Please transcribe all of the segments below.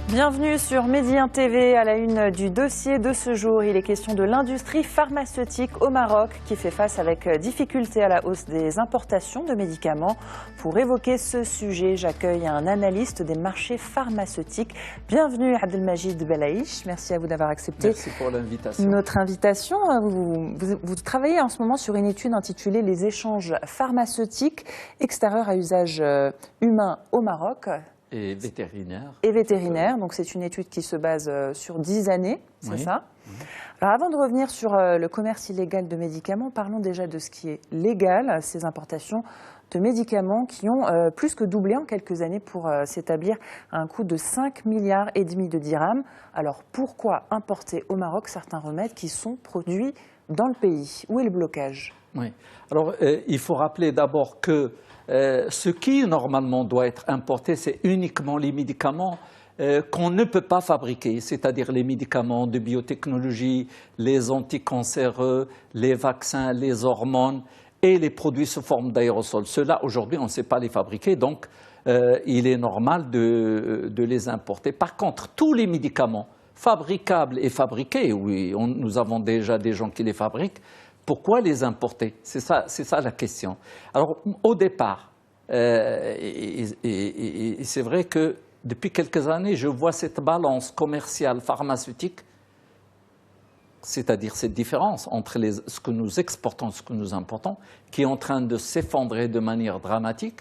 Bienvenue sur Medi 1 TV. À la une du dossier de ce jour, il est question de l'industrie pharmaceutique au Maroc qui fait face avec difficulté à la hausse des importations de médicaments. Pour évoquer ce sujet, j'accueille un analyste des marchés pharmaceutiques. Bienvenue Abdelmajid Belaïch. Merci à vous d'avoir accepté notre invitation. Vous travaillez en ce moment sur une étude intitulée « Les échanges pharmaceutiques extérieurs à usage humain au Maroc ». Et vétérinaire. Et vétérinaire, donc c'est une étude qui se base sur 10 années, c'est ça? Alors avant de revenir sur le commerce illégal de médicaments, parlons déjà de ce qui est légal, ces importations de médicaments qui ont plus que doublé en quelques années pour s'établir à un coût de 5,5 milliards de dirhams. Alors pourquoi importer au Maroc certains remèdes qui sont produits dans le pays? Où est le blocage? Oui. Alors il faut rappeler d'abord que ce qui normalement doit être importé, c'est uniquement les médicaments qu'on ne peut pas fabriquer, c'est-à-dire les médicaments de biotechnologie, les anticancéreux, les vaccins, les hormones et les produits sous forme d'aérosols. Ceux-là, aujourd'hui, on ne sait pas les fabriquer, donc il est normal de les importer. Par contre, tous les médicaments fabricables et fabriqués, oui, nous avons déjà des gens qui les fabriquent. Pourquoi les importer? C'est ça la question. Alors, au départ, et c'est vrai que depuis quelques années, je vois cette balance commerciale pharmaceutique, c'est-à-dire cette différence entre ce que nous exportons et ce que nous importons, qui est en train de s'effondrer de manière dramatique.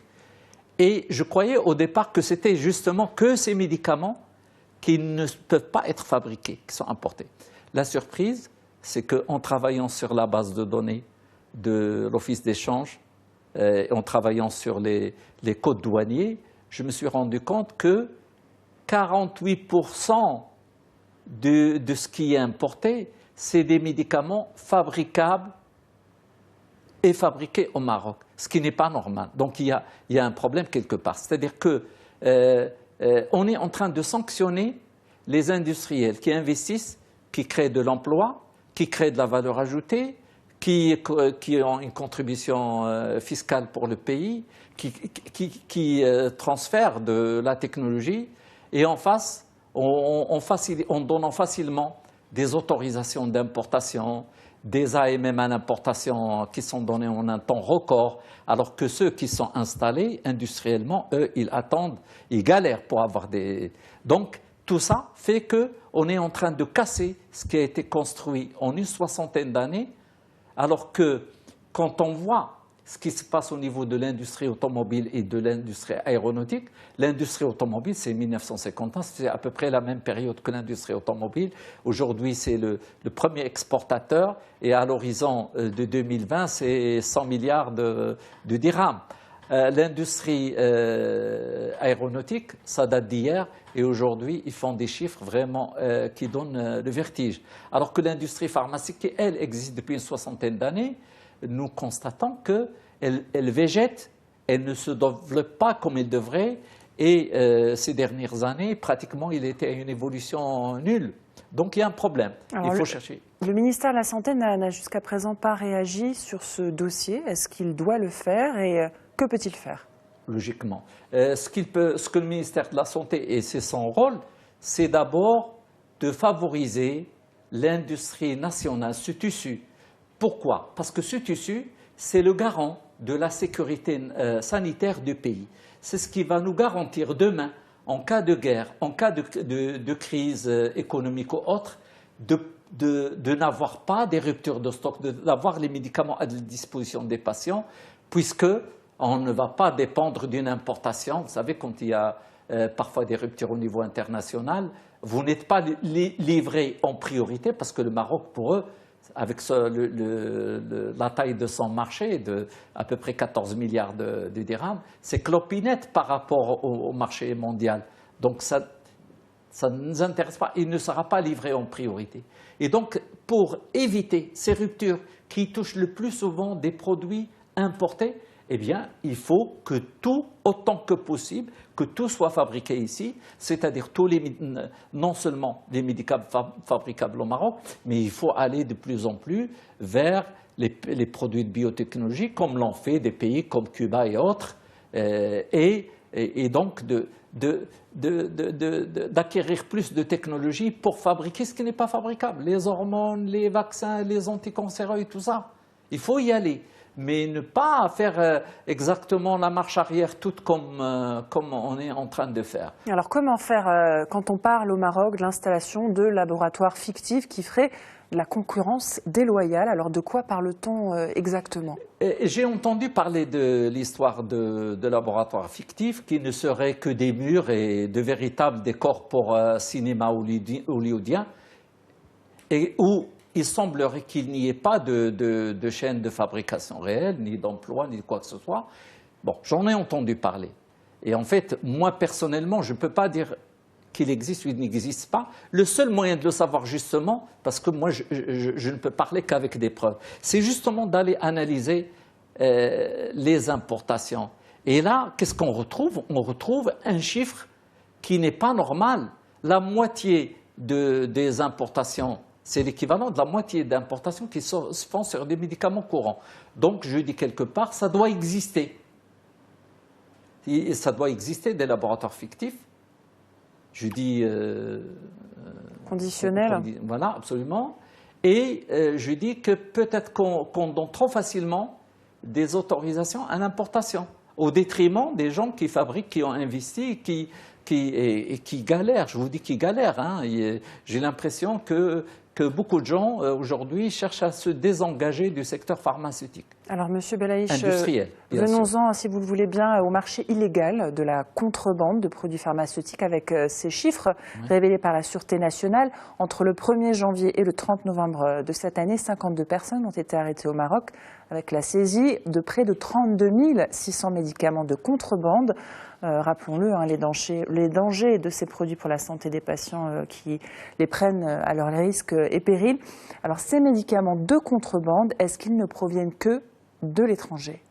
Et je croyais au départ que c'était justement que ces médicaments qui ne peuvent pas être fabriqués, qui sont importés. La surprise, c'est qu'en travaillant sur la base de données de l'Office d'échange, en travaillant sur les codes douaniers, je me suis rendu compte que 48% de ce qui est importé, c'est des médicaments fabricables et fabriqués au Maroc, ce qui n'est pas normal. Donc il y a un problème quelque part. C'est-à-dire qu'on est en train de sanctionner les industriels qui investissent, qui créent de l'emploi, qui créent de la valeur ajoutée, qui ont une contribution fiscale pour le pays, qui transfèrent de la technologie, et en face, en donnant facilement des autorisations d'importation, des AMM à l'importation qui sont données en un temps record, alors que ceux qui sont installés industriellement, eux, ils attendent, ils galèrent pour avoir des... Donc, tout ça fait qu'on est en train de casser ce qui a été construit en une soixantaine d'années, alors que quand on voit ce qui se passe au niveau de l'industrie automobile et de l'industrie aéronautique, l'industrie automobile, c'est 1950 ans, c'est à peu près la même période que l'industrie automobile. Aujourd'hui, c'est le premier exportateur et à l'horizon de 2020, c'est 100 milliards de dirhams. L'industrie aéronautique, ça date d'hier et aujourd'hui, ils font des chiffres vraiment qui donnent le vertige. Alors que l'industrie pharmaceutique, elle, existe depuis une soixantaine d'années, nous constatons qu'elle végète, elle ne se développe pas comme elle devrait et ces dernières années, pratiquement, il était à une évolution nulle. Donc il y a un problème, il faut chercher. Le ministère de la Santé n'a jusqu'à présent pas réagi sur ce dossier. Est-ce qu'il doit le faire et que peut-il faire? Logiquement. Ce que le ministère de la Santé, et c'est son rôle, c'est d'abord de favoriser l'industrie nationale, ce tissu. Pourquoi? Parce que ce tissu, c'est le garant de la sécurité sanitaire du pays. C'est ce qui va nous garantir demain, en cas de guerre, en cas de crise économique ou autre, de n'avoir pas des ruptures de stock, d'avoir les médicaments à la disposition des patients, puisque on ne va pas dépendre d'une importation. Vous savez, quand il y a parfois des ruptures au niveau international, vous n'êtes pas livré en priorité parce que le Maroc, pour eux, avec la taille de son marché de à peu près 14 milliards de dirhams, c'est clopinette par rapport au marché mondial. Donc ça ne nous intéresse pas, il ne sera pas livré en priorité. Et donc, pour éviter ces ruptures qui touchent le plus souvent des produits importés, eh bien, il faut que tout, autant que possible, que tout soit fabriqué ici, c'est-à-dire non seulement les médicaments fabricables au Maroc, mais il faut aller de plus en plus vers les produits de biotechnologie, comme l'ont fait des pays comme Cuba et autres, et donc d'acquérir plus de technologies pour fabriquer ce qui n'est pas fabricable. Les hormones, les vaccins, les anticancéreux et tout ça. Il faut y aller, mais ne pas faire exactement la marche arrière toute comme on est en train de faire. Alors comment faire quand on parle au Maroc de l'installation de laboratoires fictifs qui feraient la concurrence déloyale? Alors de quoi parle-t-on exactement? J'ai entendu parler de l'histoire de laboratoires fictifs qui ne seraient que des murs et de véritables décors pour cinéma hollywoodien, et où il semblerait qu'il n'y ait pas de chaîne de fabrication réelle, ni d'emploi, ni de quoi que ce soit. Bon, j'en ai entendu parler. Et en fait, moi personnellement, je ne peux pas dire qu'il existe ou il n'existe pas. Le seul moyen de le savoir justement, parce que moi je ne peux parler qu'avec des preuves, c'est justement d'aller analyser les importations. Et là, qu'est-ce qu'on retrouve? On retrouve un chiffre qui n'est pas normal. La moitié des importations, c'est l'équivalent de la moitié d'importations qui se font sur des médicaments courants. Donc je dis quelque part, ça doit exister. Et ça doit exister des laboratoires fictifs. Je dis conditionnel. Voilà, absolument. Et je dis que peut-être qu'on donne trop facilement des autorisations à l'importation, au détriment des gens qui fabriquent, qui ont investi, qui galèrent. Je vous dis qu'ils galèrent. Hein. J'ai l'impression que beaucoup de gens aujourd'hui cherchent à se désengager du secteur pharmaceutique. Alors, Monsieur Belaïch, industriel, venons-en, si vous le voulez bien, au marché illégal de la contrebande de produits pharmaceutiques avec ces chiffres révélés par la Sûreté nationale. Entre le 1er janvier et le 30 novembre de cette année, 52 personnes ont été arrêtées au Maroc avec la saisie de près de 32 600 médicaments de contrebande. Rappelons-le, hein, les dangers de ces produits pour la santé des patients qui les prennent à leurs risques et périls. Alors, ces médicaments de contrebande, est-ce qu'ils ne proviennent que de l'étranger?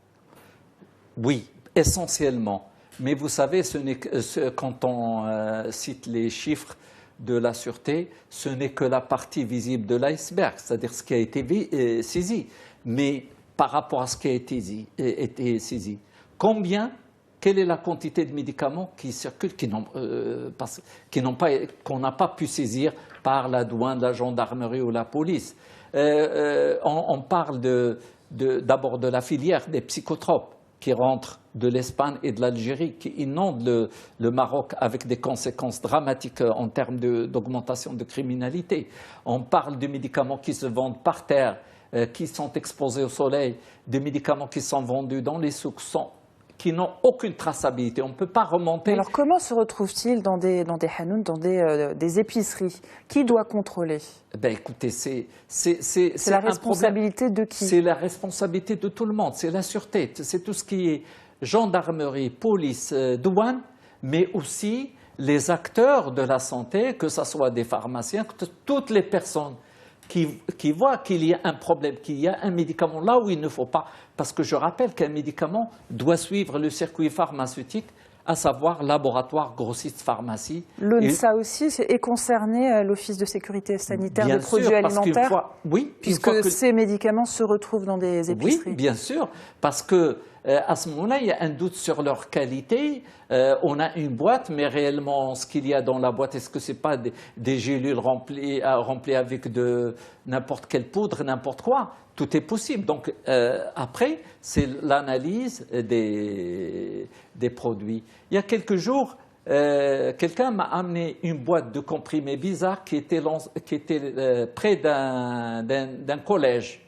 Oui, essentiellement. Mais vous savez, quand on cite les chiffres de la Sûreté, ce n'est que la partie visible de l'iceberg, c'est-à-dire ce qui a été saisi. Mais par rapport à ce qui a été saisi, quelle est la quantité de médicaments qui circulent, qu'on n'a pas pu saisir par la douane, la gendarmerie ou la police? On parle d'abord de la filière des psychotropes qui rentrent de l'Espagne et de l'Algérie, qui inondent le Maroc avec des conséquences dramatiques en termes d'augmentation de criminalité. On parle de médicaments qui se vendent par terre, qui sont exposés au soleil, des médicaments qui sont vendus dans les souks, qui n'ont aucune traçabilité. On ne peut pas remonter. Alors comment se retrouvent-ils dans des hanoun, dans des épiceries? Qui doit contrôler? Ben écoutez, c'est la responsabilité de qui? C'est la responsabilité de tout le monde, c'est la sûreté, c'est tout ce qui est gendarmerie, police, douane, mais aussi les acteurs de la santé, que ce soit des pharmaciens, toutes les personnes qui voient qu'il y a un problème, qu'il y a un médicament là où il ne faut pas. Parce que je rappelle qu'un médicament doit suivre le circuit pharmaceutique, à savoir laboratoire, grossiste, pharmacie. L'ONSA aussi est concerné, l'Office de sécurité sanitaire des produits alimentaires, puisque ces médicaments se retrouvent dans des épiceries. Oui, bien sûr, parce que à ce moment-là, il y a un doute sur leur qualité. On a une boîte, mais réellement, ce qu'il y a dans la boîte, est-ce que ce n'est pas des gélules remplies avec de n'importe quelle poudre, n'importe quoi? Tout est possible. Donc, après, c'est l'analyse des produits. Il y a quelques jours, quelqu'un m'a amené une boîte de comprimés bizarres qui était près d'un collège.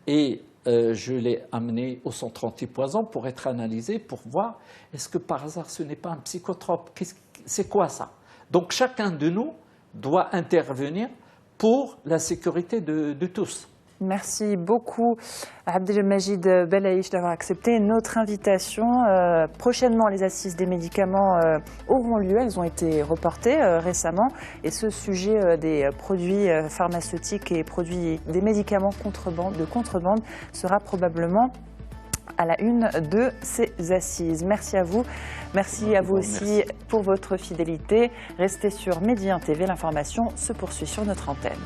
Et je l'ai amené au centre antipoison pour être analysé, pour voir est-ce que par hasard ce n'est pas un psychotrope? C'est quoi ça? Donc chacun de nous doit intervenir pour la sécurité de tous. Merci beaucoup Abdelmajid Belaïch d'avoir accepté notre invitation. Prochainement, les assises des médicaments auront lieu. Elles ont été reportées récemment. Et ce sujet des produits pharmaceutiques et des médicaments de contrebande sera probablement à la une de ces assises. Merci à vous. Merci à vous aussi pour votre fidélité. Restez sur Média TV. L'information se poursuit sur notre antenne.